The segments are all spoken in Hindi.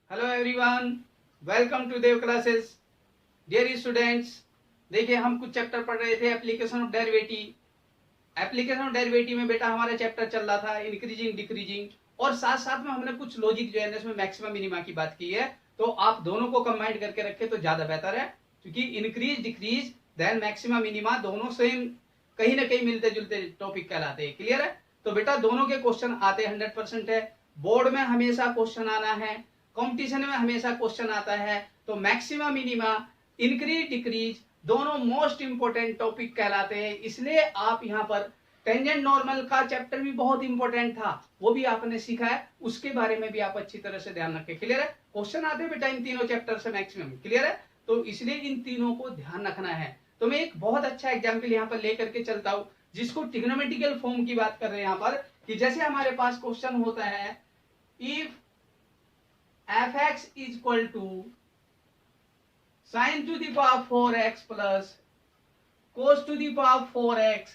Hello everyone, welcome to Dev classes. Dear students, देखिए हम कुछ चैप्टर पढ़ रहे थे application of derivative. Application of derivative में बेटा हमारा चैप्टर चल रहा था इंक्रीजिंग डिक्रीजिंग, और साथ साथ में हमने कुछ लॉजिक जो है इसमें मैक्सिमम मिनिमा की बात की है। तो आप दोनों को कंबाइन करके रखे तो ज्यादा बेहतर है, क्योंकि increase decrease then maximum minima दोनों सेम कहीं ना कहीं मिलते जुलते टॉपिक कहलाते हैं। क्लियर है? तो बेटा दोनों के क्वेश्चन आते 100% है। बोर्ड में हमेशा क्वेश्चन आना है, कंपटीशन में हमेशा क्वेश्चन आता है। तो मैक्सिमम मिनिमा, इंक्रीज डिक्रीज दोनों मोस्ट इंपोर्टेंट टॉपिक कहलाते हैं। इसलिए आप यहाँ पर टेंजेंट नॉर्मल का चैप्टर भी बहुत इंपॉर्टेंट था, वो भी आपने सीखा है, उसके बारे में भी आप अच्छी तरह से ध्यान रखें। क्लियर है? क्वेश्चन आते हैं बेटा इन तीनों चैप्टर से मैक्सिमम। क्लियर है? तो इसलिए इन तीनों को ध्यान रखना है। तो मैं एक बहुत अच्छा एग्जाम्पल यहाँ पर लेकर के चलता हूँ, जिसको ट्रिग्नोमेट्रिकल फॉर्म की बात कर रहे हैं यहाँ पर, कि जैसे हमारे पास क्वेश्चन होता है if fx is equal to sin to the power 4x plus cos to the power 4x,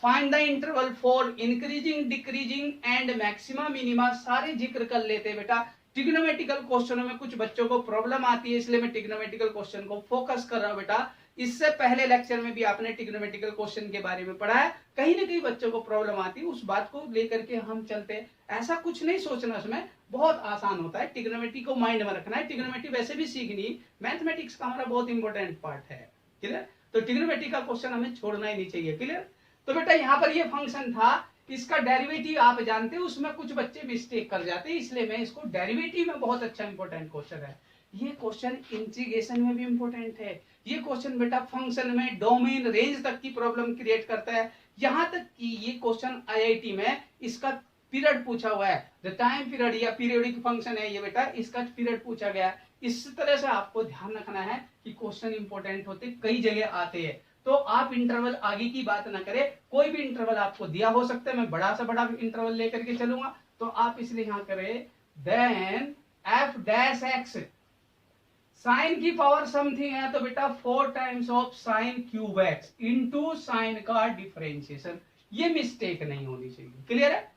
find the interval for increasing decreasing and maxima minima सारे जिक्र कर लेते बेटा। ट्रिग्नोमेट्रिकल क्वेश्चनों में कुछ बच्चों को प्रॉब्लम आती है, इसलिए मैं ट्रिग्नोमेट्रिकल क्वेश्चन को फोकस कर रहा हूं बेटा। इससे पहले लेक्चर में भी आपने ट्रिग्नोमेट्रिकल क्वेश्चन के बारे में पढ़ा है, कहीं ना कहीं बच्चों को प्रॉब्लम आती है, उस बात को लेकर के हम चलते हैं। ऐसा कुछ नहीं सोचना, उसमें बहुत आसान होता है। ट्रिग्नोमेट्री को माइंड में रखना है, ट्रिग्नोमेट्री वैसे भी सीखनी, मैथमेटिक्स का हमारा बहुत इंपॉर्टेंट पार्ट है। क्लियर? तो ट्रिग्नोमेट्री का क्वेश्चन हमें छोड़ना ही नहीं चाहिए। क्लियर? तो बेटा यहाँ पर ये फंक्शन था, इसका डेरिवेटिव आप जानते हैं, उसमें कुछ बच्चे मिस्टेक कर जाते हैं, इसलिए मैं इसको डेरिवेटिव में बहुत अच्छा इंपॉर्टेंट क्वेश्चन है। ये क्वेश्चन इंटीग्रेशन में भी इंपॉर्टेंट है। ये क्वेश्चन बेटा फंक्शन में डोमेन रेंज तक की प्रॉब्लम क्रिएट करता है। यहां तक कि ये क्वेश्चन आईआईटी में इसका पीरियड पूछा हुआ है, द टाइम पीरियड या पीरियोडिक फंक्शन है ये बेटा, इसका पीरियड पूछा गया है। इस तरह से आपको ध्यान रखना है कि क्वेश्चन इंपॉर्टेंट होते कई जगह आते हैं। तो आप इंटरवल आगे की बात ना करें, कोई भी इंटरवल आपको दिया हो सकता है, मैं बड़ा से बड़ा इंटरवल लेकर के चलूंगा, तो आप इसलिए यहां करें then F dash x, sine की पावर समथिंग है तो बेटा 4 times of sine cube x into sine का डिफरेंशिएशन। ये मिस्टेक नहीं होनी चाहिए। क्लियर है?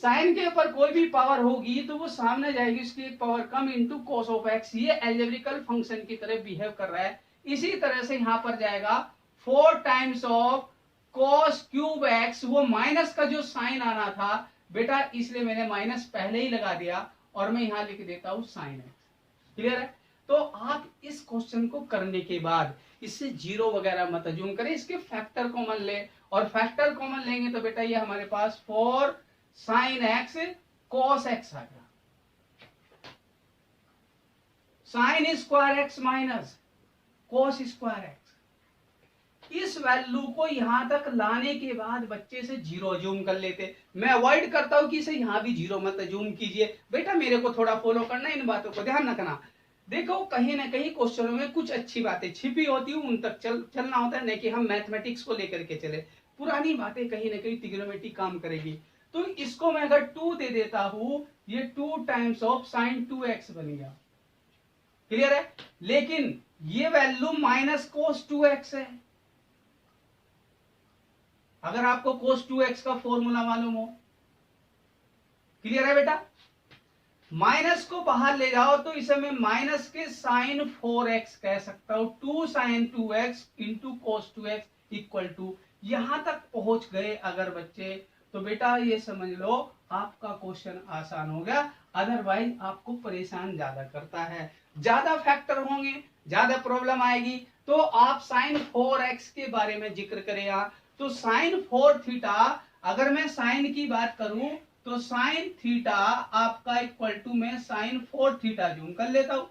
साइन के ऊपर कोई भी पावर होगी तो वो सामने जाएगी, उसकी एक power come into cos of x. ये एल्जेब्रिकल फंक्शन की तरह बिहेव कर रहा है। इसी तरह से यहां पर जाएगा 4 times of cos cube x, वो माइनस का जो साइन आना था बेटा, इसलिए मैंने माइनस पहले ही लगा दिया और मैं यहां लिख देता हूं साइन एक्स। क्लियर है? तो आप इस क्वेश्चन को करने के बाद इससे जीरो वगैरह मत अज्यूम करें, इसके फैक्टर कॉमन ले, और फैक्टर कॉमन लेंगे तो बेटा ये हमारे पास 4 साइन एक्स कॉस एक्स आ गया, sine square x minus cos square x. इस वैल्यू को यहां तक लाने के बाद बच्चे से जीरो अज्यूम कर लेते। मैं अवॉइड करता हूं कि इसे यहां भी जीरो मत अज्यूम कीजिए बेटा, मेरे को थोड़ा फॉलो करना, इन बातों को ध्यान रखना। देखो कहीं ना कहीं क्वेश्चनों में कुछ अच्छी बातें छिपी होती है, उन तक चलना होता है, नहीं कि हम मैथमेटिक्स को लेकर के चले। पुरानी बातें कहीं ना कहीं ट्रिग्नोमेट्री काम करेगी। तो इसको मैं अगर 2 दे देता हूं, ये 2 टाइम्स ऑफ साइन 2x बन गया। क्लियर है? लेकिन ये वैल्यू माइनस कोस 2x है। अगर आपको कोस 2x का फॉर्मूला मालूम हो, क्लियर है बेटा? माइनस को बाहर ले जाओ तो इसे मैं माइनस के साइन 4x कह सकता हूं। 2 sine 2x into cos 2x equal to, यहां तक पहुंच गए अगर बच्चे, तो बेटा ये समझ लो आपका क्वेश्चन आसान हो गया। अदरवाइज आपको परेशान ज्यादा करता है, ज्यादा फैक्टर होंगे, ज्यादा प्रॉब्लम आएगी। तो आप साइन 4x के बारे में जिक्र करें यहां, तो साइन 4 थीटा, अगर मैं साइन की बात करूं तो साइन थीटा आपका इक्वल टू में साइन 4 थीटा जूम कर लेता हूं,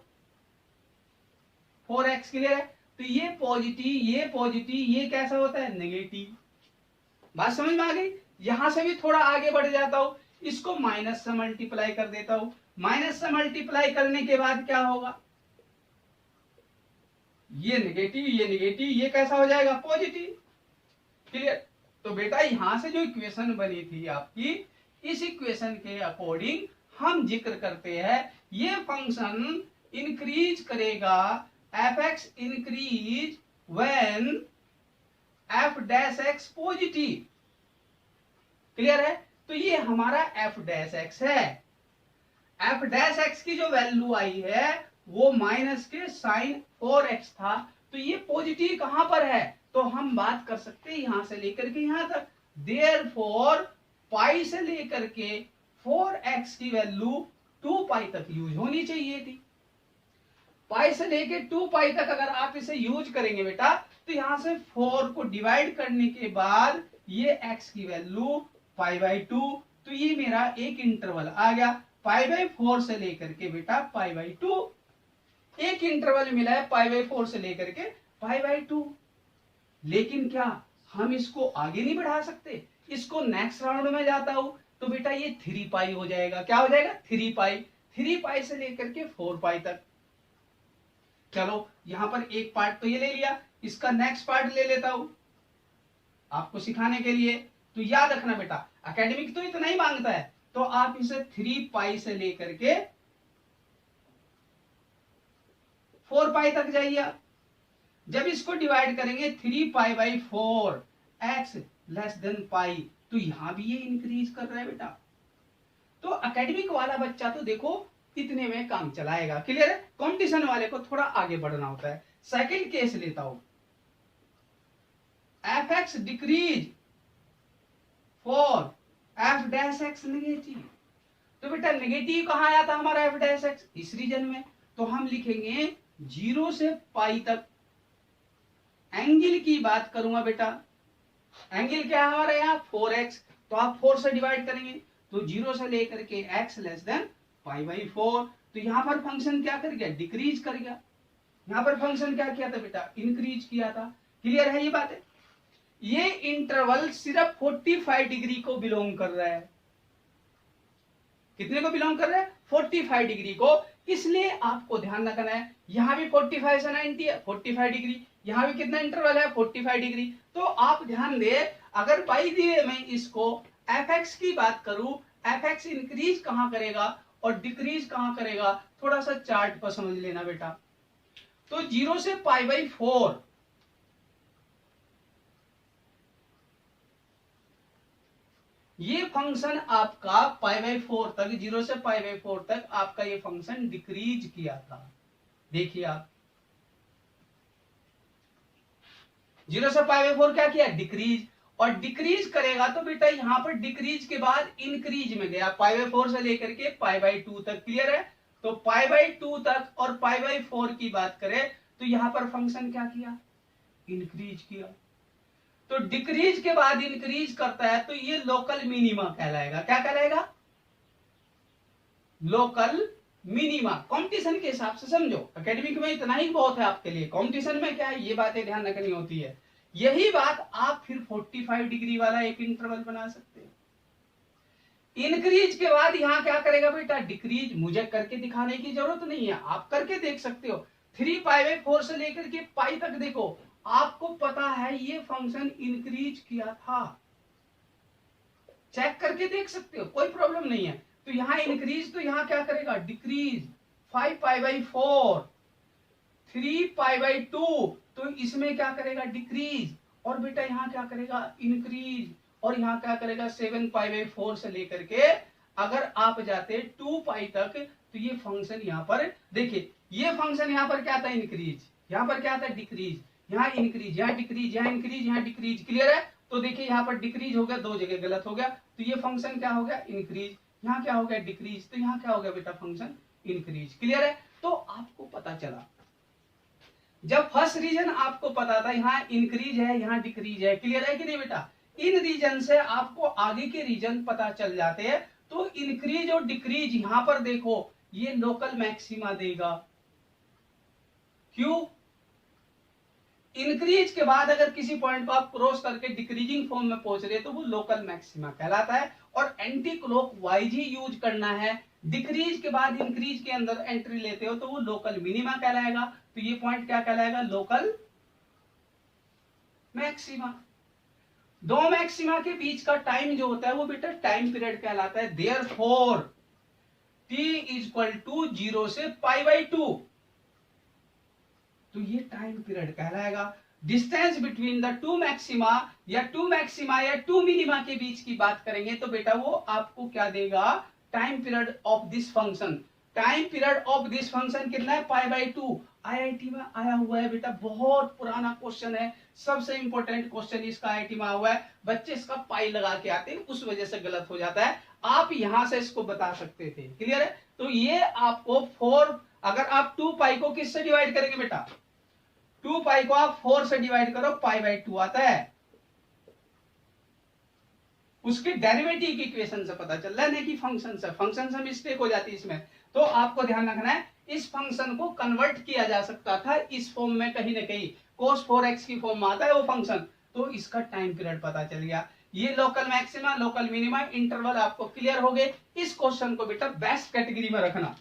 4x। क्लियर है? तो ये पॉजिटिव, ये पॉजिटिव, ये कैसा होता है? नेगेटिव। बात समझ में आ गई? यहां से भी थोड़ा आगे बढ़ जाता हूं, इसको माइनस से मल्टीप्लाई कर देता हूं। माइनस से मल्टीप्लाई करने के बाद क्या होगा? ये नेगेटिव, ये नेगेटिव, ये कैसा हो जाएगा? पॉजिटिव। क्लियर? तो बेटा यहां से जो इक्वेशन बनी थी आपकी, इस इक्वेशन के अकॉर्डिंग हम जिक्र करते हैं ये फंक्शन इंक्रीज करेगा, fx increase when f dash x positive. Clear है? तो ये हमारा f डैश x है। एफ डैश एक्स की जो वैल्यू आई है वो माइनस के साइन 4x था, तो ये पॉजिटिव कहां पर है, तो हम बात कर सकते हैं यहां से लेकर के यहां तक। देयरफॉर पाई से लेकर के 4x की वैल्यू 2 पाई तक यूज होनी चाहिए थी। पाई से लेके 2 पाई तक अगर आप इसे यूज करेंगे बेटा, तो यहां से 4 को डिवाइड करने के बाद ये x की वैल्यू पाई बाई 2, तो ये मेरा एक इंटरवल आ गया पाई बाई 4 से लेकर के बेटा पाई बाई 2। एक इंटरवल मिला है पाई बाई 4 से लेकर के पाई बाई 2। लेकिन क्या हम इसको आगे नहीं बढ़ा सकते, इसको नेक्स्ट राउंड में जाता हूं तो बेटा ये 3 पाई हो जाएगा। क्या हो जाएगा, 3 पाई। 3 पाई से लेकर के 4 पाई तक। चलो यहां पर एक पार्ट तो ये ले लिया, इसका नेक्स्ट पार्ट ले लेता हूं आपको सिखाने के लिए। तो याद रखना बेटा, एकेडमिक तो इतना ही मांगता है, तो आप इसे 3 पाई से लेकर के 4 पाई तक जाइए। जब इसको डिवाइड करेंगे 3 pi by 4 x less than pi, तो यहां भी ये इंक्रीज कर रहा है बेटा। तो एकेडमिक वाला बच्चा तो देखो इतने में काम चलाएगा। क्लियर है। कंपटीशन वाले को थोड़ा आगे बढ़ना होता है। सेकंड केस लेता हूं, F x decrease for F dash x negative. तो बेटा नेगेटिव कहां आया था हमारा एफ डैश एक्स, इस रीजन में। तो हम लिखेंगे 0 से पाई तक। एंगल की बात करूंगा बेटा, एंगल क्या है हमारा यहाँ 4x, तो आप 4 से डिवाइड करेंगे तो 0 से लेकर के x less than pi by 4। तो यहां पर फंक्शन क्या कर गया, डिक्रीज कर गया। यहां पर फंक्शन क्या किया था बेटा, इंक्रीज किया था। क्लियर है ये बात है। ये इंटरवल सिर्फ 45 डिग्री को बिलोंग कर रहा है। कितने को बिलोंग कर रहा है, 45 डिग्री को। इसलिए आपको ध्यान रखना है, यहां भी 45 से 90 है 45 डिग्री, यहां भी कितना इंटरवल है 45 डिग्री। तो आप ध्यान दे, अगर बाई दिए मैं इसको एफ एक्स की बात करूं, एफ एक्स इंक्रीज कहां करेगा और डिक्रीज कहां करेगा, थोड़ा सा चार्ट पर समझ लेना बेटा। तो 0 से पाई बाई 4 ये फंक्शन आपका पाई बाई 4 तक, 0 से पाई बाई 4 तक आपका ये फंक्शन डिक्रीज किया था। देखिए आप 0 से पाई बाई 4 क्या किया, डिक्रीज। और डिक्रीज करेगा तो बेटा यहां पर डिक्रीज के बाद इंक्रीज में गया, पाई बाई 4 से लेकर के पाई बाई 2 तक। क्लियर है। तो पाई बाई 2 तक और पाई बाई 4 की बात करें तो यहां पर फंक्शन क्या किया, इंक्रीज किया। तो डिक्रीज के बाद इंक्रीज करता है तो ये लोकल मिनिमा कहलाएगा। क्या कहलाएगा, लोकल मिनिमा। कंपटीशन के हिसाब से समझो, एकेडमिक में इतना ही बहुत है आपके लिए। कंपटीशन में क्या है, ये बातें ध्यान रखनी होती है। यही बात आप फिर 45 डिग्री वाला एक इंटरवल बना सकते हैं। इंक्रीज के बाद यहां क्या करेगा बेटा, डिक्रीज। मुझे करके दिखाने की जरूरत नहीं है, आप करके देख सकते हो। 3 पाई बाई 4 से लेकर के पाई तक देखो, आपको पता है ये फंक्शन इंक्रीज किया था। चेक करके देख सकते हो, कोई प्रॉब्लम नहीं है। तो यहां इंक्रीज, तो यहां क्या करेगा, decrease. 5 pi by 4 3 pi by 2, तो इसमें क्या करेगा, डिक्रीज। और बेटा यहां क्या करेगा, इंक्रीज। और यहां क्या करेगा, 7 पाई बाई 4 से लेकर के अगर आप जाते 2 पाई तक, तो ये फंक्शन यहां पर देखिए, ये फंक्शन यहां पर क्या था, इंक्रीज। यहां पर क्या था, डिक्रीज। यहाँ इंक्रीज, यहाँ डिक्रीज, यहाँ इंक्रीज, यहाँ डिक्रीज। क्लियर है। तो देखिए यहाँ पर डिक्रीज हो गया, 2 जगह गलत हो गया। तो ये फंक्शन क्या हो गया, इंक्रीज। यहाँ क्या हो गया, डिक्रीज। तो यहाँ क्या हो गया बेटा, फंक्शन इंक्रीज। क्लियर है। तो आपको पता चला, जब फर्स्ट रीजन आपको पता था यहाँ इंक्रीज है यहाँ डिक्रीज है। क्लियर है कि नहीं बेटा। इन रीजन से आपको आगे के रीजन पता चल जाते हैं। तो इंक्रीज और डिक्रीज यहां पर देखो, ये लोकल मैक्सिमा देगा। क्यों, इंक्रीज के बाद अगर किसी पॉइंट को आप क्रॉस करके डिक्रीजिंग फॉर्म में पहुंच रहे तो वो लोकल मैक्सिमा कहलाता है। और एंटी क्लॉक वाइज ही यूज करना है। डिक्रीज के बाद इंक्रीज के अंदर एंट्री लेते हो तो वो लोकल मिनिमा कहलाएगा। तो ये पॉइंट क्या कहलाएगा, लोकल मैक्सिमा। दो मैक्सिमा के बीच का टाइम जो होता है वो बेटा टाइम पीरियड कहलाता है। देयरफॉर t इक्वल टू 0 से पाई बाई 2, तो ये टाइम पीरियड कहलाएगा। Distance between the two maxima या टू मिनिमा के बीच की बात करेंगे तो बेटा वो आपको क्या देगा, time period of this function, time period of this function कितना है, π/2। आईआईटी में आया हुआ है बेटा, बहुत पुराना क्वेश्चन है, सबसे इंपॉर्टेंट क्वेश्चन इसका आईआईटी में आया हुआ है। बच्चे इसका पाई लगा के आते हैं, उस वजह से गलत हो जाता है। आप यहां से इसको बता सकते थे, क्लियर है। तो ये आपको 4, अगर आप 2π को किससे डिवाइड करेंगे बेटा, 2π को आप 4 से डिवाइड करो, π/2 आता है। उसके डेरिवेटिव की इक्वेशन से पता चल रहा है, नहीं कि फंक्शन से मिस्टेक हो जाती है इसमें। तो आपको ध्यान रखना है, इस फंक्शन को कन्वर्ट किया जा सकता था इस फॉर्म में, कहीं ना कहीं cos 4x की फॉर्म में आता है वो फंक्शन। तो इसका टाइम पीरियड पता चल गया। ये local maxima, local minima, interval आपको क्लियर हो गए। इस क्वेश्चन को बेटा बेस्ट कैटेगरी में रखना।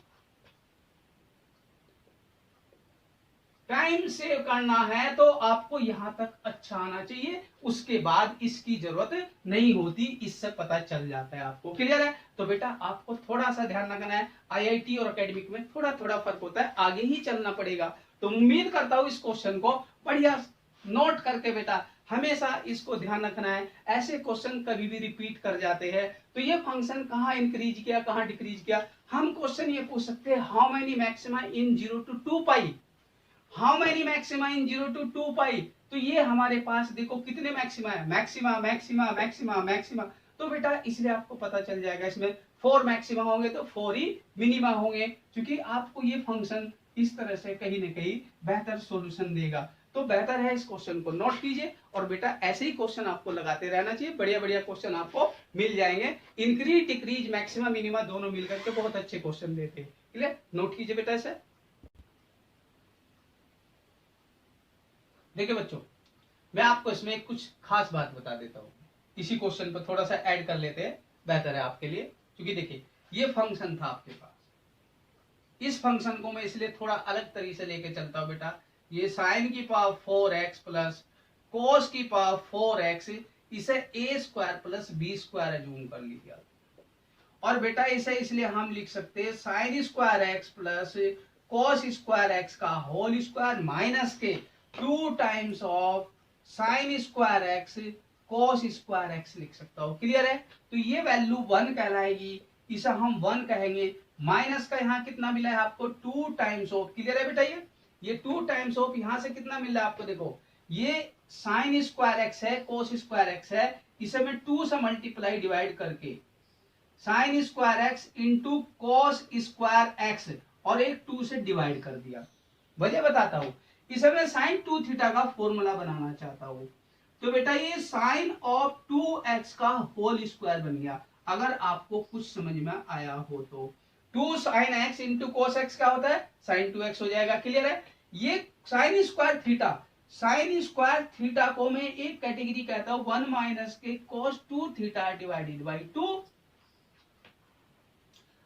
टाइम सेव करना है तो आपको यहां तक अच्छा आना चाहिए, उसके बाद इसकी जरूरत नहीं होती, इससे पता चल जाता है आपको, क्लियर है। तो बेटा आपको थोड़ा सा ध्यान रखना है, आईआईटी और एकेडमिक में थोड़ा थोड़ा फर्क होता है, आगे ही चलना पड़ेगा। तो उम्मीद करता हूं इस क्वेश्चन को बढ़िया नोट करके बेटा हमेशा इसको ध्यान रखना है। ऐसे क्वेश्चन कभी भी रिपीट कर जाते हैं, तो ये फंक्शन कहाँ इंक्रीज किया, कहाँ डिक्रीज किया। हम क्वेश्चन ये पूछ सकते हैं, how many maxima in 0 to 2π, how many maxima in 0 to 2π। तो ये हमारे पास देखो कितने मैक्सिमा है, मैक्सिमा मैक्सिमा मैक्सिमा मैक्सिमा। तो बेटा इसलिए आपको पता चल जाएगा, इसमें 4 मैक्सिमा होंगे तो 4 ही मिनिमा होंगे, क्योंकि आपको ये फंक्शन इस तरह से कहीं ना कहीं बेहतर सॉल्यूशन देगा। तो बेहतर है इस क्वेश्चन को नोट कीजिए, और बेटा ऐसे ही क्वेश्चन आपको लगाते रहना चाहिए, बढ़िया बढ़िया क्वेश्चन आपको मिल जाएंगे। इंक्रीज डिक्रीज मैक्सिमा मिनिमा दोनों मिलकर के बहुत अच्छे क्वेश्चन देते हैं, क्लियर। नोट कीजिए बेटा इसे। देखिए बच्चों, मैं आपको इसमें कुछ खास बात बता देता हूँ, इसी क्वेश्चन पर थोड़ा सा ऐड कर लेते हैं, बेहतर है आपके लिए। क्योंकि देखिए ये फंक्शन था आपके पास, इस फंक्शन को मैं इसलिए थोड़ा अलग तरीके से लेके चलता हूँ बेटा। ये साइन की पावर 4x प्लस कोस की पावर 4x, इसे a² प्लस b² एज्यूम कर लीजिए। और बेटा इसे इसलिए हम लिख सकते हैं sin² प्लस cos² का होल स्क्वायर माइनस के 2 टाइम्स ऑफ sin² cos² लिख सकता हूं, क्लियर है। तो ये वैल्यू 1 कहलाएगी, इसे हम 1 कहेंगे। माइनस का यहाँ कितना मिला है आपको, 2 टाइम्स ऑफ, क्लियर है बेटा। ये 2 टाइम्स ऑफ यहाँ से कितना मिल रहा है आपको, देखो ये sin² है, cos² है, इसे मैं 2 से मल्टीप्लाई डिवाइड करके sin² इंटू cos² और एक 2 से डिवाइड कर दिया। वजह बताता हूं, इसे मैं sin 2θ का फॉर्मूला बनाना चाहता हूं। तो बेटा ये sin ऑफ 2x का होल स्क्वायर बन गया, अगर आपको कुछ समझ में आया हो तो। 2 sin x into cos x क्या होता है, sin 2x हो जाएगा, क्लियर है। ये sin² θ को मैं एक कैटेगरी कहता हूं 1 माइनस के cos 2θ डिवाइडेड बाई 2।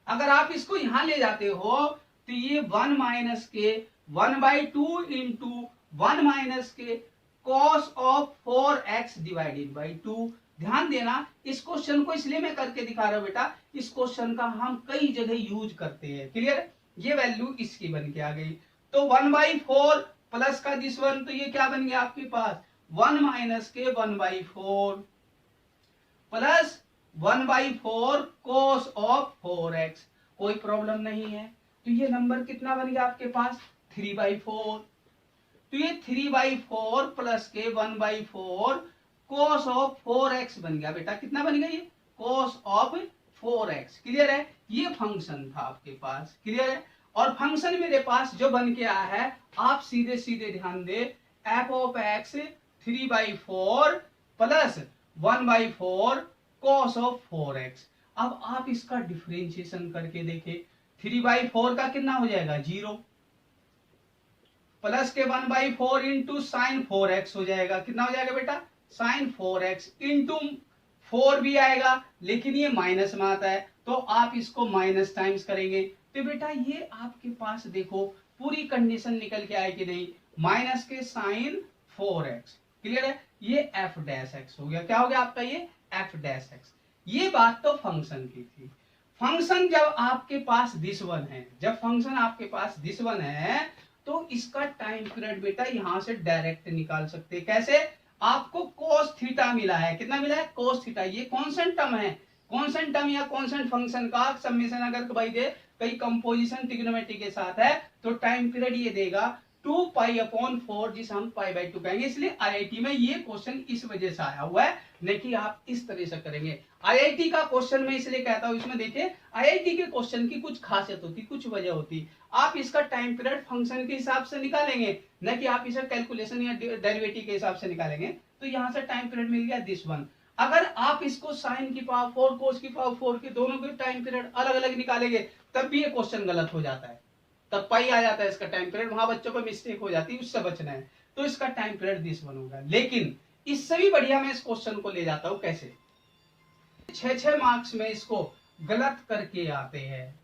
अगर आप इसको यहां ले जाते हो तो ये 1 माइनस के 1/2 इंटू 1 माइनस के cos of 4x divided by 2। ध्यान देना, इस क्वेश्चन को इसलिए मैं करके दिखा रहा हूं बेटा, इस क्वेश्चन का हम कई जगह यूज करते हैं, क्लियर। ये वैल्यू इसकी बन के आ गई। तो 1/4 प्लस का दिस 1, तो ये क्या बन गया आपके पास 1 माइनस के 1/4 प्लस 1/4 cos ऑफ 4x। कोई प्रॉब्लम नहीं है। तो ये नंबर कितना बन गया आपके पास 3/4। तो ये 3/4 प्लस के 1/4 cos ऑफ 4x बन गया बेटा। कितना बन गया ये cos ऑफ 4x, क्लियर है। ये फंक्शन था आपके पास, क्लियर है। और फंक्शन मेरे पास जो बन के आया है, आप सीधे सीधे ध्यान दे, f of x 3/4 plus 1/4 cos of 4x। अब आप इसका डिफरेंशिएशन करके देखें, 3/4 का कितना हो जाएगा 0, प्लस के 1/4 इंटू साइन 4x हो जाएगा। कितना हो जाएगा बेटा साइन 4x इंटू 4 भी आएगा, लेकिन ये माइनस में आता है, तो आप इसको माइनस टाइम्स करेंगे। तो बेटा ये आपके पास देखो पूरी कंडीशन निकल के आए कि नहीं, माइनस के साइन 4x, क्लियर है। ये f' हो गया, क्या हो गया आपका ये f'। ये बात तो फंक्शन की थी। फंक्शन जब आपके पास दिस 1 है, जब फंक्शन आपके पास दिस 1 है, तो इसका टाइम पीरियड बेटा यहां से डायरेक्ट निकाल सकते। कैसे, आपको cos थीटा मिला है, कितना मिला है cos थीटा, ये कांस्टेंट टर्म है, कांस्टेंट टर्म या कांस्टेंट फंक्शन का समेशन अगर भाई दे कई कंपोजिशन ट्रिग्नोमेट्री के साथ है तो टाइम पीरियड ये देगा 2π/4 जिसे हम π/2 कहेंगे। इसलिए आईआईटी में ये क्वेश्चन इस वजह से आया हुआ है, नहीं कि आप इस तरह से करेंगे। आईआईटी का क्वेश्चन मैं इसलिए कहता हूं, इसमें देखिए आईआईटी के क्वेश्चन की कुछ खासियत होती, कुछ वजह होती। आप इसका टाइम पीरियड फंक्शन के हिसाब से निकालेंगे, न कि आप इसे कैलकुलेशन या डेरिवेटिव के हिसाब से निकालेंगे। तो यहां से टाइम पीरियड मिल गया दिस वन। अगर आप इसको साइन की पावर 4 कोस की पावर 4 के दोनों के टाइम पीरियड अलग अलग निकालेंगे तब भी ये क्वेश्चन गलत हो जाता है, तब पाई आ जाता है इसका टाइम पीरियड, वहां बच्चों को मिस्टेक हो जाती है, उससे बचना है। तो इसका टाइम पीरियड दिस वन होगा। लेकिन इससे भी बढ़िया मैं इस क्वेश्चन को ले जाता हूं कैसे, 6 मार्क्स में इसको गलत करके आते हैं।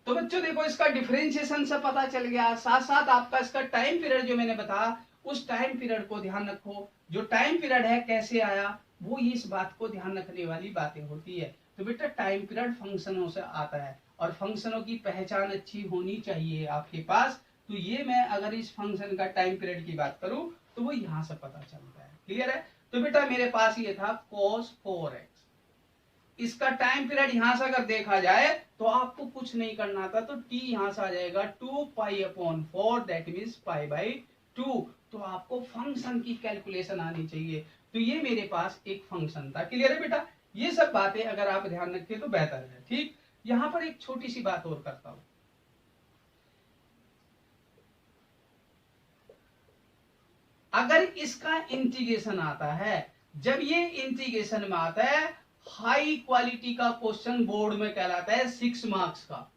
तो बच्चों देखो इसका डिफरेंशिएशन से पता चल गया, साथ साथ आपका इसका टाइम पीरियड जो मैंने बताया उस टाइम पीरियड को ध्यान रखो। जो टाइम पीरियड है कैसे आया वो इस बात को ध्यान रखने वाली बातें होती है। तो बेटा टाइम पीरियड फंक्शनों से आता है और फंक्शनों की पहचान अच्छी होनी चाहिए आपके पास। तो ये मैं अगर इस फंक्शन का टाइम पीरियड की बात करूं तो वो यहां से पता चलता है। क्लियर है? तो बेटा मेरे पास ये था cos 4x, इसका टाइम पीरियड यहां से अगर देखा जाए तो आपको कुछ नहीं करना था, तो t यहां से आ जाएगा 2π/4 दैट मींस π/2। तो आपको फंक्शन की कैलकुलेशन आनी चाहिए। तो ये मेरे पास एक फंक्शन था। क्लियर है बेटा? ये सब बातें अगर आप ध्यान रखें तो बेहतर है। ठीक, यहां पर एक छोटी सी बात और करता हूं। अगर इसका इंटीग्रेशन आता है, जब ये इंटीग्रेशन में आता है हाई क्वालिटी का क्वेश्चन बोर्ड में कहलाता है 6 मार्क्स का,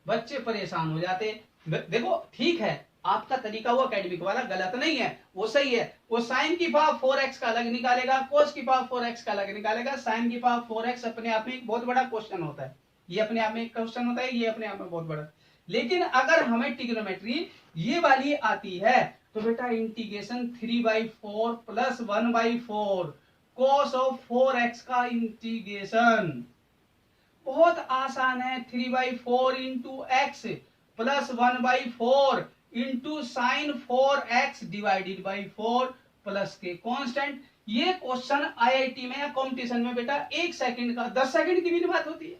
बच्चे परेशान हो जाते। देखो ठीक है आपका तरीका वो एकेडमिक वाला गलत नहीं है, वो सही है। वो साइन की पावर 4x का अलग निकालेगा, कोस की पावर 4x का अलग निकालेगा। साइन की पावर 4x अपने आप में एक बहुत बड़ा क्वेश्चन होता है, ये अपने आप में एक क्वेश्चन होता है, ये अपने आप में बहुत बड़ा। लेकिन अगर हमें ट्रिग्नोमेट्री ये वाली आती है तो बेटा integration 3/4 plus 1/4 cos of 4x का इंटीग्रेशन बहुत आसान है। 3/4 into x plus 1/4 into sine 4x divided by 4 plus के कांस्टेंट। ये क्वेश्चन आईआईटी में या कॉम्पिटिशन में बेटा 1 सेकंड का 10 सेकंड की भी बात होती है।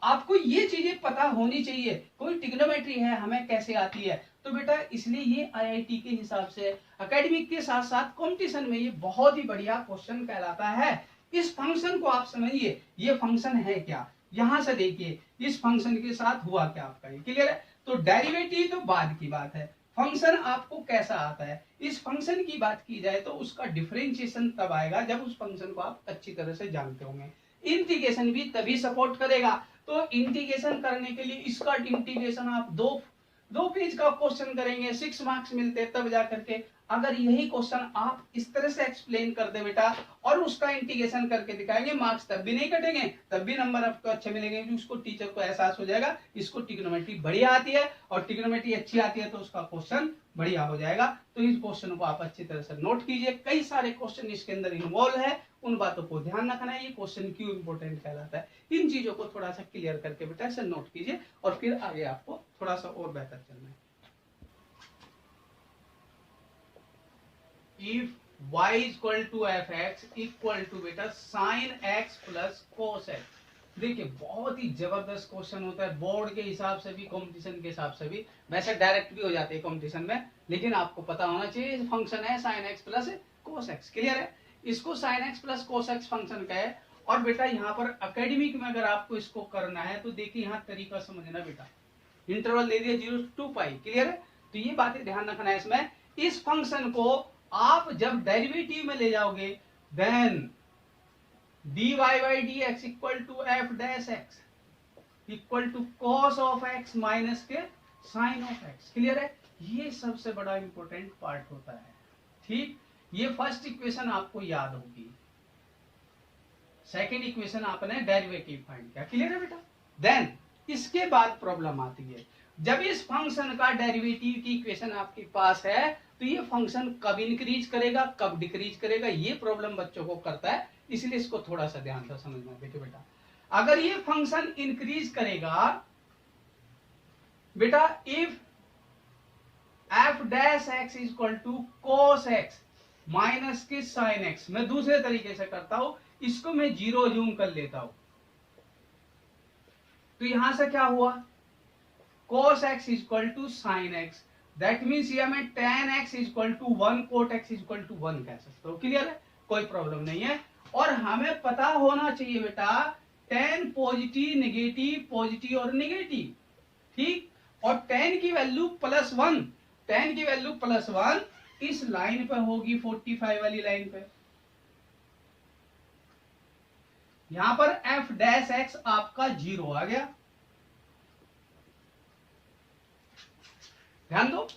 आपको ये चीजें पता होनी चाहिए। कोई ट्रिग्नोमेट्री है हमें कैसे आती है, तो बेटा इसलिए ये आईआईटी के हिसाब से एकेडमिक के साथ साथ कॉम्पिटिशन में ये बहुत ही बढ़िया क्वेश्चन कहलाता है। इस फंक्शन को आप समझिए, ये फंक्शन है क्या, यहां से देखिए इस फंक्शन के साथ हुआ क्या आपका, ये क्लियर है? तो डेरिवेटिव तो बाद की बात है, फंक्शन आपको कैसा आता है। इस फंक्शन की बात की जाए तो उसका डिफरेंशिएशन तब आएगा जब उस फंक्शन को आप अच्छी तरह से जानते होंगे। इंटीग्रेशन भी तभी सपोर्ट करेगा। तो इंटीग्रेशन करने के लिए इसका इंटीग्रेशन आप दो पेज का क्वेश्चन करेंगे, 6 मार्क्स मिलते हैं तब जाकर के। अगर यही क्वेश्चन आप इस तरह से एक्सप्लेन कर दे बेटा और उसका इंटीग्रेशन करके दिखाएंगे, मार्क्स तब भी नहीं कटेंगे, तब भी नंबर आपको अच्छे मिलेंगे, क्योंकि उसको टीचर को एहसास हो जाएगा इसको ट्रिग्नोमेट्री बढ़िया आती है और ट्रिग्नोमेट्री अच्छी आती है तो उसका क्वेश्चन बढ़िया हो जाएगा। तो इस क्वेश्चन को आप अच्छी तरह से नोट कीजिए, कई सारे क्वेश्चन इसके अंदर इन्वॉल्व है, उन बातों को ध्यान रखना है। ये क्वेश्चन क्यों इंपॉर्टेंट कहलाता है, इन चीजों को थोड़ा सा क्लियर करके बेटा इसे नोट कीजिए और फिर आगे आपको थोड़ा सा और बेहतर चलना है। If y equal to f x equal to बेटा sine x plus cos x. देखिए बहुत ही जबरदस्त क्वेश्चन होता है, बोर्ड के हिसाब से भी कंपटीशन के हिसाब से भी, वैसे डायरेक्ट भी हो जाते हैं कंपटीशन में, लेकिन आपको पता होना चाहिए फंक्शन है sign x plus cos x. Clear है? इसको sign x plus cos x function का है। और बेटा यहाँ पर एकेडमिक में अगर आपको इसको करना है तो देखिए यहाँ तरीका समझना बेटा, इंटरवल दे दिया 0 to 2π। क्लियर है? तो ये बातें ध्यान रखना है इसमें। इस फंक्शन को आप जब डेरिवेटिव में ले जाओगे then dy by dx equal to F dash x equal to cos of x minus के साइन ऑफ एक्स। क्लियर है? ये सबसे बड़ा इंपॉर्टेंट पार्ट होता है। ठीक, ये फर्स्ट इक्वेशन आपको याद होगी, सेकंड इक्वेशन आपने डेरिवेटिव फाइंड किया। क्लियर है बेटा? देन इसके बाद प्रॉब्लम आती है, जब इस फंक्शन का डेरिवेटिव की इक्वेशन आपके पास है तो ये फंक्शन कब इंक्रीज करेगा कब डिक्रीज करेगा, ये प्रॉब्लम बच्चों को करता है, इसलिए इसको थोड़ा सा ध्यान से समझना। देखिए बेटा अगर ये फंक्शन इंक्रीज करेगा बेटा, if F dash x equal to cos x, minus के साइन एक्स। मैं दूसरे तरीके से करता हूं, इसको मैं 0 जूम कर लेता हूं। तो यहां से क्या हुआ, cos x equal to sine x, that means यह मैं tan x equal to 1 cot x equal to 1 कह सकता हूं। क्लियर है, कोई प्रॉब्लम नहीं है। और हमें पता होना चाहिए बेटा tan पॉजिटिव नेगेटिव पॉजिटिव और नेगेटिव, ठीक। और tan की वैल्यू +1, tan की वैल्यू +1 इस लाइन पर होगी, 45 वाली लाइन पे। यहां पर f डैश x आपका 0 आ गया। ध्यान दो,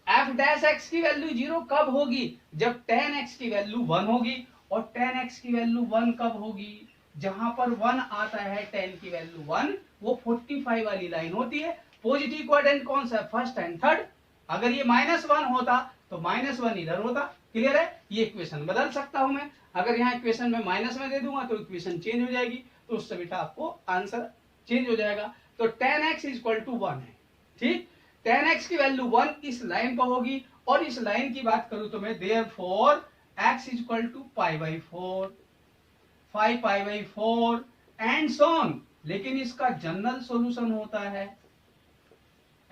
f डैश x की वैल्यू 0 कब होगी, जब tan x की वैल्यू 1 होगी। और tan x की वैल्यू 1 कब होगी, जहां पर 1 आता है tan की वैल्यू 1, वो 45 वाली लाइन होती है। पॉजिटिव क्वाड्रेंट कौन सा है, फर्स्ट एंड थर्ड। अगर ये -1 होता तो -1 इधर होता। क्लियर है, ये इक्वेशन बदल सकता हूं मैं। अगर यहाँ इक्वेशन में माइनस में दे दूंगा तो इक्वेशन चेंज हो जाएगी, तो उससे बेटा आपको आंसर चेंज हो जाएगा। तो tan x इक्वल टू 1 है, ठीक। tan x की वैल्यू 1 इस लाइन पर होगी। और इस लाइन की बात करूं तो मैं therefore x equal to π/4, 5π/4 and so on. लेकिन इसका जनरल सॉल्यूशन होता है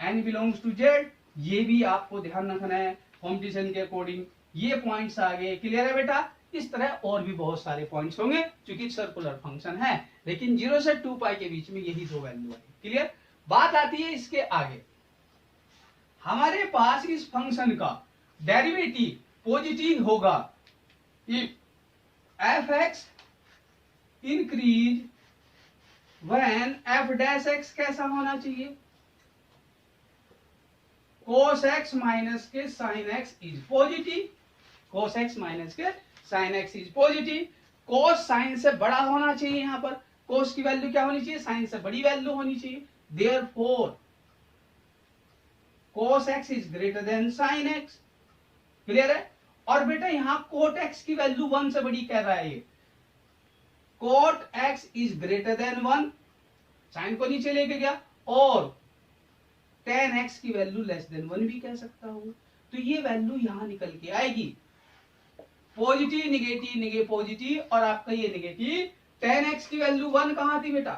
n बिलोंग्स टू z। ये भी आपको ध्यान रखना है कॉम्पिटिशन के अकॉर्डिंग, ये पॉइंट्स आ गए। क्लियर है बेटा, इस तरह और भी बहुत सारे पॉइंट्स होंगे क्योंकि सर्कुलर फंक्शन है, लेकिन 0 से 2π के बीच में यही दो वैल्यू है। क्लियर, बात आती है इसके आगे। हमारे पास इस फंक्शन का डेरिवेटिव पॉजिटिव होगा if f(x) increase when f dash x कैसा होना चाहिए, cos x माइनस के sin x is positive. cos x minus के sin x is positive. cos sin से बड़ा होना चाहिए, यहां पर cos की वैल्यू क्या होनी चाहिए, sin से बड़ी वैल्यू होनी चाहिए। Therefore cos x is greater then sin x। Clear है। और बेटा यहां cot x की वैल्यू 1 से बड़ी कह रहा है ये, cot x is greater than 1, sine को नीचे लेके गया। और tan x की वैल्यू लेस देन 1 भी कह सकता हूं। तो ये वैल्यू यहां निकल के आएगी, पॉजिटिव नेगेटिव नेगेटिव पॉजिटिव, और आपका ये नेगेटिव। tan x की वैल्यू 1 कहां थी बेटा,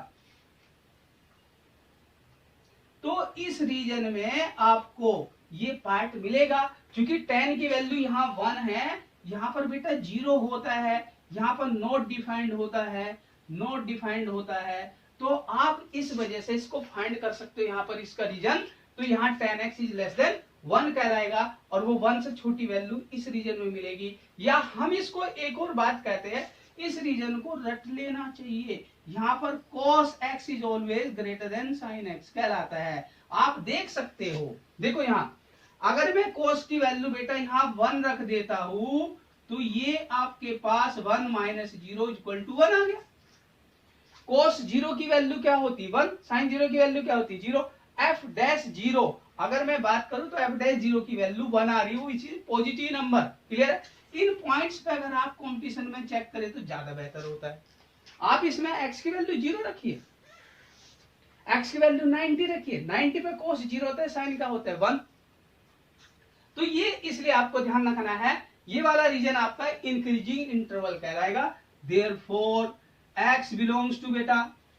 तो इस रीजन में आपको ये पार्ट मिलेगा। क्योंकि tan की वैल्यू यहाँ 1 है, यहाँ पर बेटा 0 होता है, यहाँ पर नॉट डिफाइंड होता है, नॉट डिफाइंड होता है। तो आप इस वजह से इसको फाइंड कर सकते हो यहाँ पर इसका रीजन। तो यहाँ tan x is less than 1 कहलाएगा, और वो 1 से छोटी वैल्यू इस रीजन में मिलेगी। या हम इसको एक और बात कहते हैं, इस रीजन को रट लेना चाहिए। यहाँ पर cos x is always greater than sin x कहलाता है। आप देख सकते हो, देखो यहाँ अगर मैं cos की वैल्यू बेटा यहाँ 1 रख देता हूं, तो ये आपके पास 1 माइनस 0 इक्वल टू 1 आ गया। cos 0 की वैल्यू क्या होती, 1, sin 0 की वैल्यू क्या होती, 0। f डैश 0 अगर मैं बात करूं तो f डैश 0 की वैल्यू 1 आ रही है, which is positive number. Clear है। इन पॉइंट्स पे अगर आप कंपटीशन में चेक करें तो ज्यादा बेहतर होता है। आप इसमें x की वैल्यू 0 रखिए, x की वैल्यू 90 रखिए, 90 पे cos 0 होता है, sin का होता है 1। तो ये इसलिए आपको ध्यान रखना है, ये वाला रीजन आपका इंक्रीजिंग इंटरवल कहलाएगा। देयरफॉर x बिलोंग्स टू, बेटा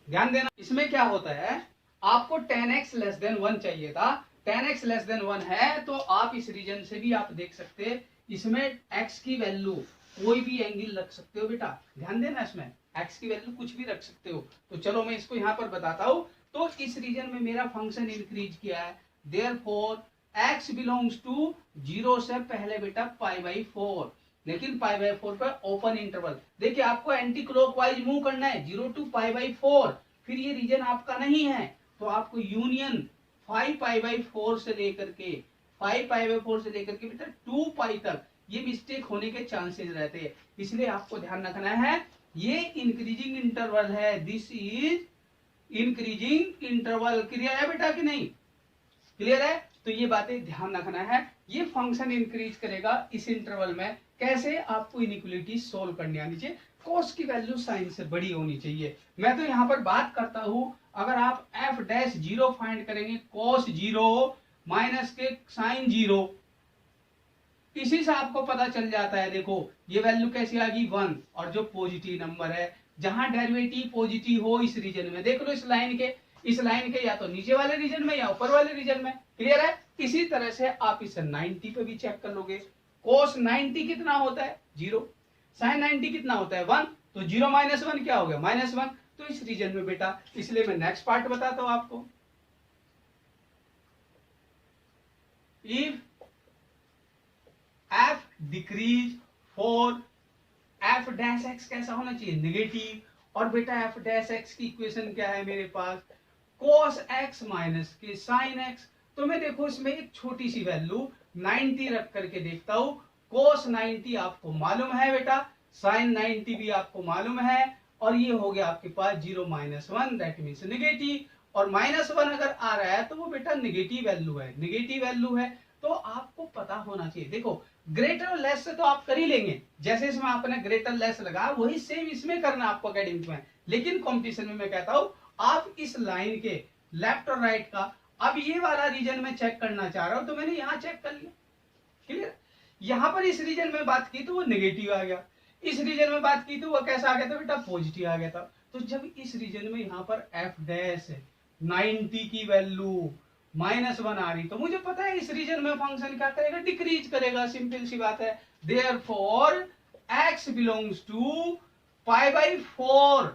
ध्यान देना इसमें क्या होता है, आपको tan x लेस देन 1 चाहिए था, tan x लेस देन 1 है, तो आप इस रीजन से भी आप देख सकते हैं, इसमें x की वैल्यू कोई भी एंगल रख सकते हो बेटा, ध्यान देना इसमें x की वैल्यू कुछ भी रख सकते हो। तो चलो मैं इसको यहाँ पर बताता हूं। तो इस रीजन में मेरा फंक्शन इंक्रीज किया है, देयरफॉर x बिलोंग्स टू 0 से पहले बेटा π/4, लेकिन π/4 पे ओपन इंटरवल। देखिए आपको एंटी क्लॉकवाइज मूव करना है, 0 टू π/4। फिर ये रीजन आपका नहीं है तो आपको यूनियन 5π/4 से लेकर के 5π/4 से लेकर के बेटा 2π तक ये मिस्टेक होने के चांसेस रहते हैं। इसलिए आपको ध्यान रखना है, ये इंक्रीजिंग इंटरवल है, this is increasing interval. Clear है बेटा कि नहीं, क्लियर है। तो ये बातें ध्यान रखना है, ये फंक्शन इंक्रीज करेगा इस इंटरवल में। कैसे, आपको इनइक्वालिटी सोल्व करनी आनी चाहिए, cos की वैल्यू sin से बड़ी होनी चाहिए। मैं तो यहाँ पर बात करता हूं, अगर आप f डैश 0 फाइंड करेंगे, cos 0 माइनस के sin 0, इसी से आपको पता चल जाता है। देखो ये वैल्यू कैसी आ गई 1, और जो पॉजिटिव नंबर है जहां डेरिवेटिव पॉजिटिव हो इस रीजन में, देख लो इस लाइन के या तो नीचे वाले रीजन में या ऊपर वाले रीजन में। क्लियर है? इसी तरह से आप इस 90 पे भी चेक कर लोगे। कोस 90 कितना होता है 0, साइन 90 कितना होता है 1, तो 0 माइनस 1 क्या हो गया -1। तो इस रीजन में बेटा, इसलिए मैं नेक्स्ट पार्ट बताता हूं आपको। If F decrease for F dash x कैसा होना चाहिए नेगेटिव, और बेटा एफ डैश एक्स की इक्वेशन क्या है मेरे पास, cos x माइनस के sin x। तो मैं देखो इसमें एक छोटी सी वैल्यू 90 रख करके देखता हूं। cos 90 आपको मालूम है बेटा, sin 90 भी आपको मालूम है, और ये हो गया आपके पास 0 माइनस 1 दैट मीन्स नेगेटिव, और -1 अगर आ रहा है तो वो बेटा नेगेटिव वैल्यू है। तो आपको पता होना चाहिए। देखो ग्रेटर और लेस से तो आप कर ही लेंगे, जैसे इसमें आपने ग्रेटर लेस लगा वही सेम इसमें करना आपको अकेडमिक में, लेकिन कंपटीशन में मैं कहता हूं आप इस लाइन के लेफ्ट और राइट का, अब ये वाला रीजन में चेक करना चाह रहा हूं तो मैंने यहां चेक कर लिया। क्लियर? यहां पर इस रीजन में बात की तो वो नेगेटिव आ गया, इस रीजन में बात की तो वो कैसा आ गया था बेटा पॉजिटिव आ गया था। तो जब इस रीजन में यहां पर एफ डैश 90 की वैल्यू -1 आ रही, तो मुझे पता है इस रीजन में फंक्शन क्या करेगा, डिक्रीज करेगा, सिंपल सी बात है। Therefore x belongs to π/4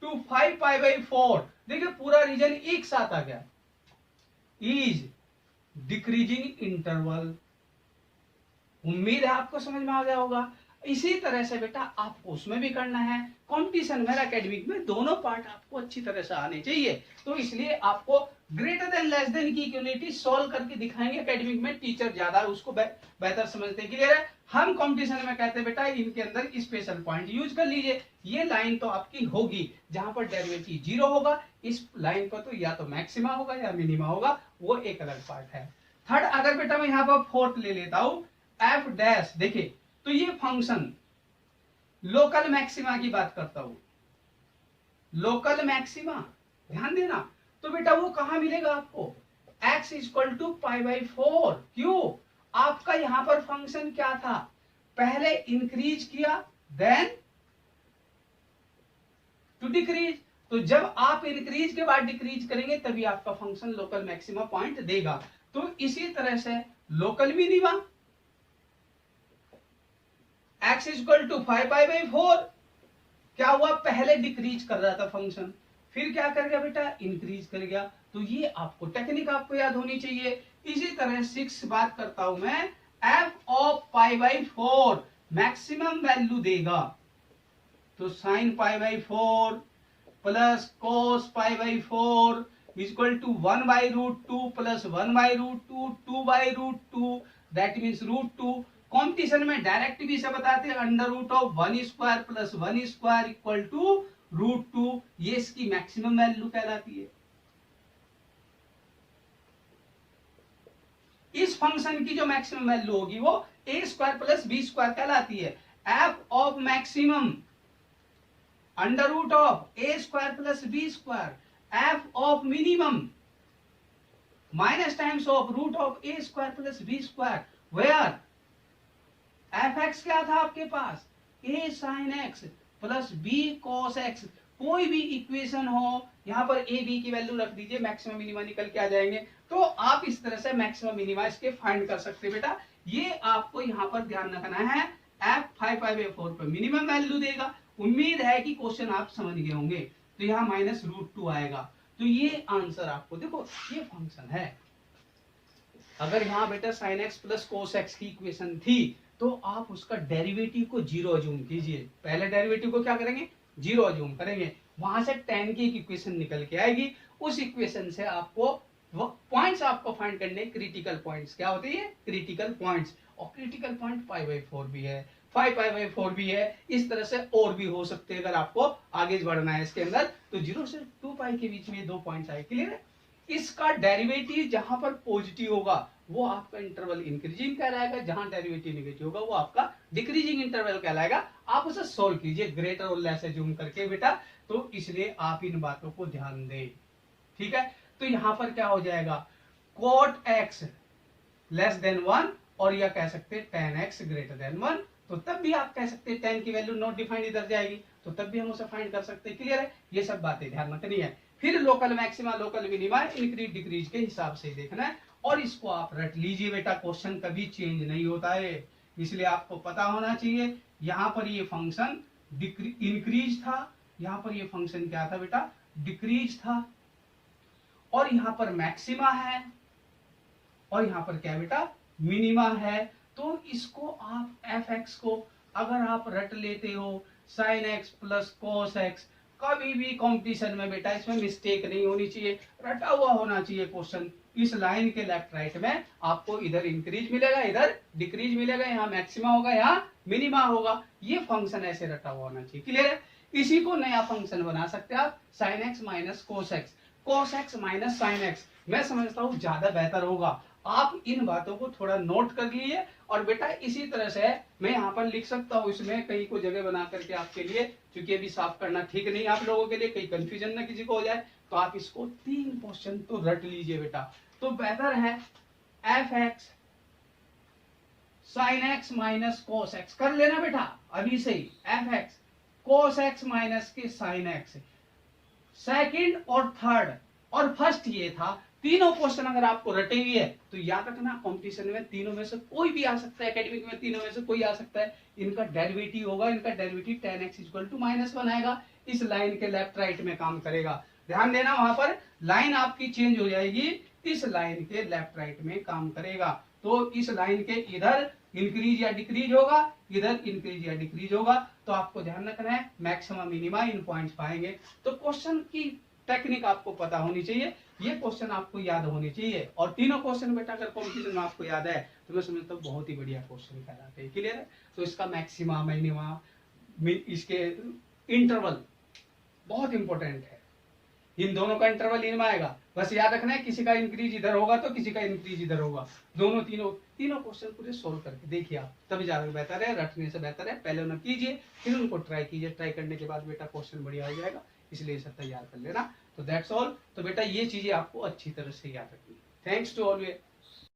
to 5π/4। देखिए पूरा रीजन एक साथ आ गया, इज डिक्रीजिंग इंटरवल। उम्मीद है आपको समझ में आ गया होगा। इसी तरह से बेटा आपको उसमें भी करना है, कंपटीशन में एकेडमिक में दोनों पार्ट आपको अच्छी तरह से आने चाहिए। तो इसलिए आपको ग्रेटर देन लेस देन की इक्वलिटी सॉल्व करके दिखाएंगे एकेडमिक में, टीचर ज्यादा उसको बेहतर समझते हैं। क्लियर है? हम कंपटीशन में कहते हैं बेटा इनके अंदर स्पेशल पॉइंट यूज कर लीजिए। ये लाइन तो आपकी होगी जहां पर डेरिवेटिव 0 होगा, इस लाइन पर तो या तो मैक्सिमा होगा या मिनिमा होगा, वो एक अलग पार्ट है। थर्ड, अगर बेटा मैं यहाँ पर फोर्थ ले लेता हूं एफ डैश, देखिए तो ये फंक्शन लोकल मैक्सिमा की बात करता हूं, लोकल मैक्सिमा ध्यान देना। तो बेटा वो कहां मिलेगा आपको, x इक्वल टू π/4। क्यों? आपका यहां पर फंक्शन क्या था, पहले इंक्रीज किया देन टू डिक्रीज। तो जब आप इंक्रीज के बाद डिक्रीज करेंगे तभी आपका फंक्शन लोकल मैक्सिमा पॉइंट देगा। तो इसी तरह से local minima x equal to 5π/4, क्या हुआ, पहले डिक्रीज कर रहा था फंक्शन, फिर क्या कर गया बेटा इंक्रीज कर गया। तो ये आपको टेक्निक आपको याद होनी चाहिए। इसी तरह 6 बात करता हूं मैं, f ऑफ π/4 मैक्सिमम वैल्यू देगा, तो sin π/4 plus cos π/4 equal to 1/√2 plus 1/√2 2/√2 that means √2। Competition में डायरेक्ट भी से बताते हैं √1² प्लस 1² इक्वल टू √2। ये इसकी मैक्सिमम वैल्यू कहलाती है। इस फंक्शन की जो मैक्सिमम वैल्यू होगी वो a² प्लस b² कहलाती है। F of maximum √a² plus b², F of minimum minus times of √a² plus b², where fx क्या था आपके पास, a sin x plus b cos x। कोई भी इक्वेशन हो यहां पर a b की वैल्यू रख दीजिए, मैक्सिमम मिनिमा निकल के आ जाएंगे। तो आप इस तरह से मैक्सिमम मिनिमा इसके फाइंड कर सकते हैं बेटा। ये आपको यहां पर ध्यान रखना है, f 5π/4 पर मिनिमम वैल्यू देगा। उम्मीद है कि क्वेश्चन आप समझ गए होंगे। तो यहाँ -√2 आएगा, तो ये आंसर आपको, देखो ये फंक्शन है। अगर यहाँ बेटा sin x plus cos x की इक्वेशन थी तो आप उसका डेरिवेटिव को 0 अज्यूम कीजिए। पहले डेरिवेटिव को क्या करेंगे 0 अज्यूम करेंगे, वहां से tan की एक इक्वेशन निकल के आएगी। उस इक्वेशन से आपको पॉइंट्स आपको फाइंड करने, क्रिटिकल पॉइंट्स क्या होते हैं, क्रिटिकल पॉइंट्स। और क्रिटिकल पॉइंट π/4 भी है, 5π/4 भी है, इस तरह से और भी हो सकते हैं। अगर आपको आगे बढ़ना है इसके अंदर तो 0 से 2π के बीच में 2 पॉइंट्स आए। क्लियर है? इसका डेरिवेटिव जहां पर पॉजिटिव होगा वो आपका इंटरवल इंक्रीजिंग कहलाएगा, जहां डेरिवेटिव नेगेटिव होगा वो आपका डिक्रीजिंग इंटरवल कहलाएगा। आप उसे सोल्व कीजिए ग्रेटर और लेस अज्यूम करके बेटा। तो इसलिए आप इन बातों को ध्यान दें, ठीक है। तो यहां पर क्या हो जाएगा, cot x लेस देन 1 और या कह सकते हैं 10x ग्रेटर देन 1, तो तब भी आप कह सकते हैं 10 की वैल्यू नॉट डिफाइंड इधर जाएगी, तो तब भी हम उसे फाइंड कर सकते हैं। क्लियर है? ये सब बातें ध्यान रखनी है। फिर local maxima local minima increase decrease के हिसाब से देखना है, और इसको आप रट लीजिए बेटा, क्वेश्चन कभी चेंज नहीं होता है, इसलिए आपको पता होना चाहिए। यहाँ पर ये फंक्शन इंक्रीज था, यहाँ पर ये फंक्शन क्या था बेटा, डिक्रीज था, और यहाँ पर मैक्सिमा है, और यहाँ पर क्या बेटा, मिनिमा है। तो इसको आप एफ एक्स को अगर आप रट लेते हो sign x plus cos x, कभी भी कंपटीशन में बेटा इसमें मिस्टेक नहीं होनी चाहिए, रटा हुआ होना चाहिए क्वेश्चन। इस लाइन के लेफ्ट राइट में आपको इधर इंक्रीज मिलेगा, इधर डिक्रीज मिलेगा, यहाँ मैक्सिमा होगा, यहाँ मिनिमा होगा, ये फंक्शन ऐसे रटा हुआ होना चाहिए। क्लियर है? इसी को नया फंक्शन बना सकते हैं आप, sign x minus cos x, cos x minus sign x. मैं समझता हूँ ज्यादा बेहतर होगा, आप इन बातों को थोड़ा नोट कर लिए। और बेटा इसी तरह से मैं यहाँ पर लिख सकता हूँ, इसमें कहीं को जगह बना करके आपके लिए, क्योंकि अभी साफ करना ठीक नहीं आप लोगों के लिए, कहीं कंफ्यूजन ना किसी को हो जाए, तो आप इसको 3 क्वेश्चन तो रट लीजिए बेटा। तो बेहतर है f x sine x minus cos x कर लेना बेटा अभी से ही, f x cos x minus के साइन एक्स, सेकंड और थर्ड और फर्स्ट ये था। तीनों क्वेश्चन अगर आपको रटे हुए है तो याद रखना, कंपटीशन में तीनों में से कोई भी आ सकता है, एकेडमिक में तीनों में से कोई आ सकता है। इनका डेरिवेटिव होगा, इनका derivative tan x equal to -1 आएगा, इस लाइन के लेफ्ट राइट में काम करेगा। ध्यान देना, वहां पर लाइन आपकी चेंज हो जाएगी, इस लाइन के लेफ्ट राइट में काम करेगा। तो इस लाइन के इधर इंक्रीज या डिक्रीज होगा, इधर इंक्रीज या डिक्रीज होगा। तो आपको ध्यान रखना है, मैक्सिमम मिनिमा इन पॉइंट्स पाएंगे। तो क्वेश्चन की टेक्निक आपको पता होनी चाहिए, ये क्वेश्चन आपको याद होने चाहिए। और तीनों क्वेश्चन बेटा अगर कॉम्पिटिशन में आपको याद है तो मैं समझता हूँ बहुत ही बढ़िया क्वेश्चन कहलाते हैं। क्लियर है? तो इसका मैक्सिमा मिनिमा, इसके इंटरवल बहुत इंपॉर्टेंट है, इन दोनों का इंटरवल इनमें आएगा। बस याद रखना है, किसी का इंक्रीज इधर होगा तो किसी का इंक्रीज इधर होगा, दोनों तीनों क्वेश्चन पूरे सोल्व करके देखिए आप, तभी ज्यादा बेहतर है, रटने से बेहतर है। पहले उन्हें कीजिए, फिर उनको ट्राई कीजिए, ट्राई करने के बाद बेटा क्वेश्चन बढ़िया हो जाएगा, इसलिए इसे तैयार कर लेना। तो दैट्स ऑल। तो बेटा ये चीजें आपको अच्छी तरह से याद रखनी है। Thanks to all.